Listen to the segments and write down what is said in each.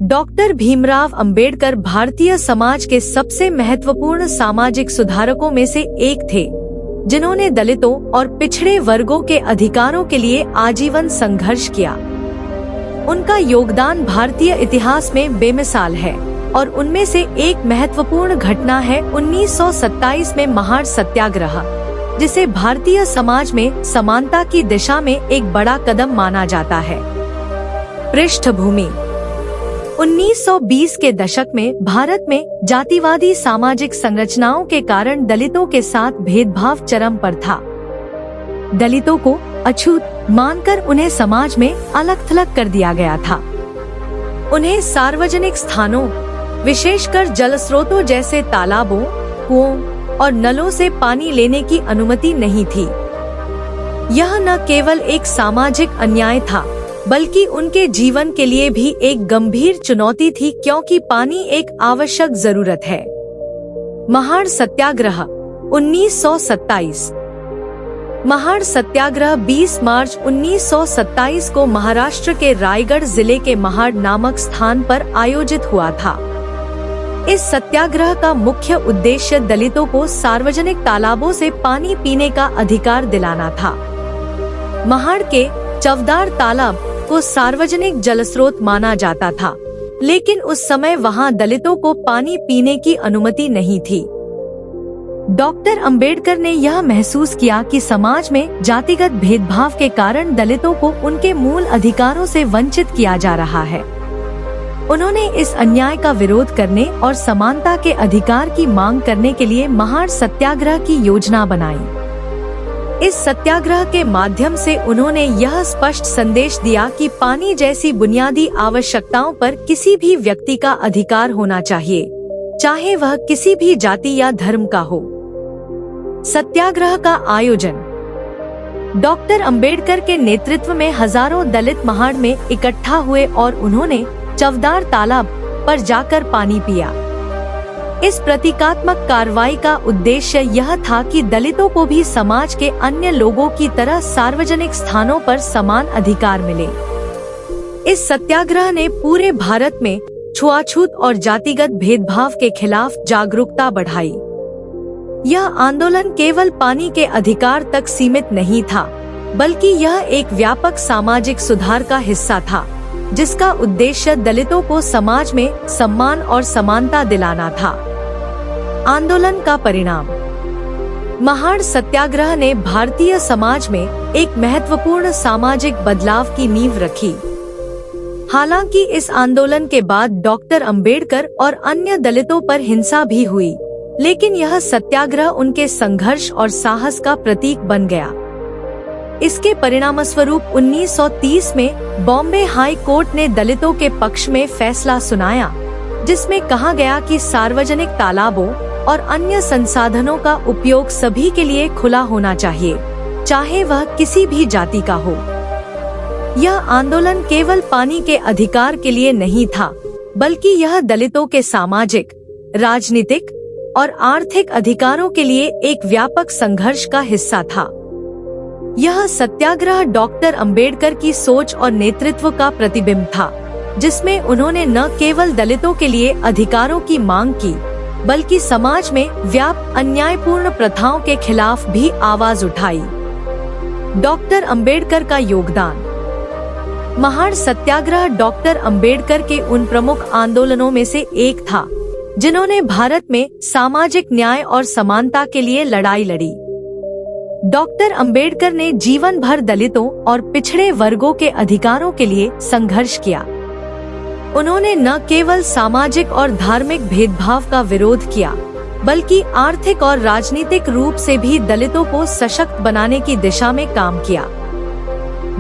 Doctor Bhimrao Ambedkar Bharatiya Samaj के सबसे महत्वपूर्ण सामाजिक सुधारकों में से एक थे, जिन्होंने दलितों और पिछड़े वर्गों के अधिकारों के लिए आजीवन संघर्ष किया। उनका योगदान भारतीय इतिहास में बेमिसाल है और उनमें से एक महत्वपूर्ण घटना है 1927 में महार सत्याग्रह, जिसे भारतीय समाज में समानता की दिशा में एक बड़ा कदम माना जाता है। पृष्ठभूमि: 1920 के दशक में भारत में जातिवादी सामाजिक संरचनाओं के कारण दलितों के साथ भेदभाव चरम पर था। दलितों को अछूत मानकर उन्हें समाज में अलग थलग कर दिया गया था। उन्हें सार्वजनिक स्थानों, विशेषकर जल स्रोतों जैसे तालाबों, कुओं और नलों से पानी लेने की अनुमति नहीं थी। यह न केवल एक सामाजिक अन्याय था, बल्कि उनके जीवन के लिए भी एक गंभीर चुनौती थी, क्योंकि पानी एक आवश्यक जरूरत है। महार सत्याग्रह 1927। महार सत्याग्रह 20 मार्च 1927 को महाराष्ट्र के रायगढ़ जिले के महाड नामक स्थान पर आयोजित हुआ था। इस सत्याग्रह का मुख्य उद्देश्य दलितों को सार्वजनिक तालाबों से पानी पीने का अधिकार दिलाना था। महाड के चवदार तालाब को सार्वजनिक जलस्रोत माना जाता था, लेकिन उस समय वहां दलितों को पानी पीने की अनुमति नहीं थी। डॉक्टर अंबेडकर ने यह महसूस किया कि समाज में जातिगत भेदभाव के कारण दलितों को उनके मूल अधिकारों से वंचित किया जा रहा है। उन्होंने इस अन्याय का विरोध करने और समानता के अधिकार की मांग करने के लिए महार सत्याग्रह की योजना बनाई। इस सत्याग्रह के माध्यम से उन्होंने यह स्पष्ट संदेश दिया कि पानी जैसी बुनियादी आवश्यकताओं पर किसी भी व्यक्ति का अधिकार होना चाहिए, चाहे वह किसी भी जाति या धर्म का हो। सत्याग्रह का आयोजन: डॉक्टर अंबेडकर के नेतृत्व में हजारों दलित महाड में इकट्ठा हुए और उन्होंने चवदार तालाब पर जाकर पानी पिया। इस प्रतीकात्मक कार्रवाई का उद्देश्य यह था कि दलितों को भी समाज के अन्य लोगों की तरह सार्वजनिक स्थानों पर समान अधिकार मिले। इस सत्याग्रह ने पूरे भारत में छुआछूत और जातिगत भेदभाव के खिलाफ जागरूकता बढ़ाई। यह आंदोलन केवल पानी के अधिकार तक सीमित नहीं था, बल्कि यह एक व्यापक सामाजिक सुधार का हिस्सा था, जिसका उद्देश्य दलितों को समाज में सम्मान और समानता दिलाना था। आंदोलन का परिणाम: महाड सत्याग्रह ने भारतीय समाज में एक महत्वपूर्ण सामाजिक बदलाव की नींव रखी। हालांकि इस आंदोलन के बाद डॉक्टर अंबेडकर और अन्य दलितों पर हिंसा भी हुई, लेकिन यह सत्याग्रह उनके संघर्ष और साहस का प्रतीक बन गया। इसके परिणामस्वरूप 1930 में बॉम्बे हाई कोर्ट ने दलितों के पक्ष में फैसला सुनाया, जिसमें कहा गया कि सार्वजनिक तालाबों और अन्य संसाधनों का उपयोग सभी के लिए खुला होना चाहिए, चाहे वह किसी भी जाति का हो। यह आंदोलन केवल पानी के अधिकार के लिए नहीं था, बल्कि यह दलितों के सामाजिक, राजनीतिक और आर्थिक अधिकारों के लिए एक व्यापक संघर्ष का हिस्सा था। यह सत्याग्रह डॉक्टर अंबेडकर की सोच और नेतृत्व का प्रतिबिंब था, जिसमें उन्होंने न केवल दलितों के लिए अधिकारों की मांग की, बल्कि समाज में व्याप्त अन्यायपूर्ण प्रथाओं के खिलाफ भी आवाज उठाई। डॉक्टर अंबेडकर का योगदान: महार सत्याग्रह डॉक्टर अंबेडकर के उन प्रमुख आंदोलनों में से एक था, जिन्होंने भारत में सामाजिक न्याय और समानता के लिए लड़ाई लड़ी। डॉक्टर अंबेडकर ने जीवन भर दलितों और पिछड़े वर्गों के अधिकारों के लिए संघर्ष किया। उन्होंने न केवल सामाजिक और धार्मिक भेदभाव का विरोध किया, बल्कि आर्थिक और राजनीतिक रूप से भी दलितों को सशक्त बनाने की दिशा में काम किया।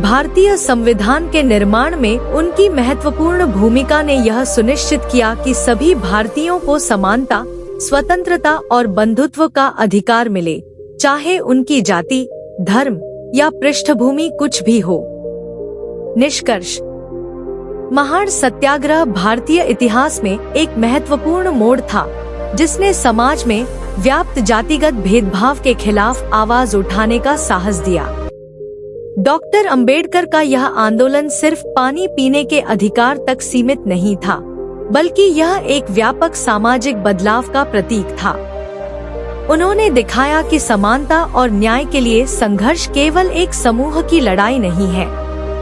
भारतीय संविधान के निर्माण में उनकी महत्वपूर्ण भूमिका ने यह सुनिश्चित किया कि सभी भारतीयों को समानता, स्वतंत्रता और बंधुत्व का अधिकार मिले, चाहे उनकी जाति, धर्म या पृष्ठभूमि कुछ भी हो। निष्कर्ष: महार सत्याग्रह भारतीय इतिहास में एक महत्वपूर्ण मोड़ था, जिसने समाज में व्याप्त जातिगत भेदभाव के खिलाफ आवाज उठाने का साहस दिया। डॉक्टर अंबेडकर का यह आंदोलन सिर्फ पानी पीने के अधिकार तक सीमित नहीं था, बल्कि यह एक व्यापक सामाजिक बदलाव का प्रतीक था। उन्होंने दिखाया कि समानता और न्याय के लिए संघर्ष केवल एक समूह की लड़ाई नहीं है,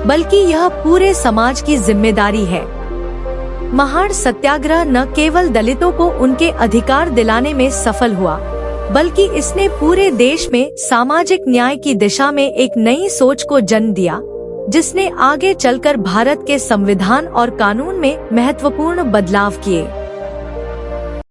बल्कि यह पूरे समाज की जिम्मेदारी है। महाड़ सत्याग्रह न केवल दलितों को उनके अधिकार दिलाने में सफल हुआ, बल्कि इसने पूरे देश में सामाजिक न्याय की दिशा में एक नई सोच को जन्म दिया, जिसने आगे चलकर भारत के संविधान और कानून में महत्वपूर्ण बदलाव किए।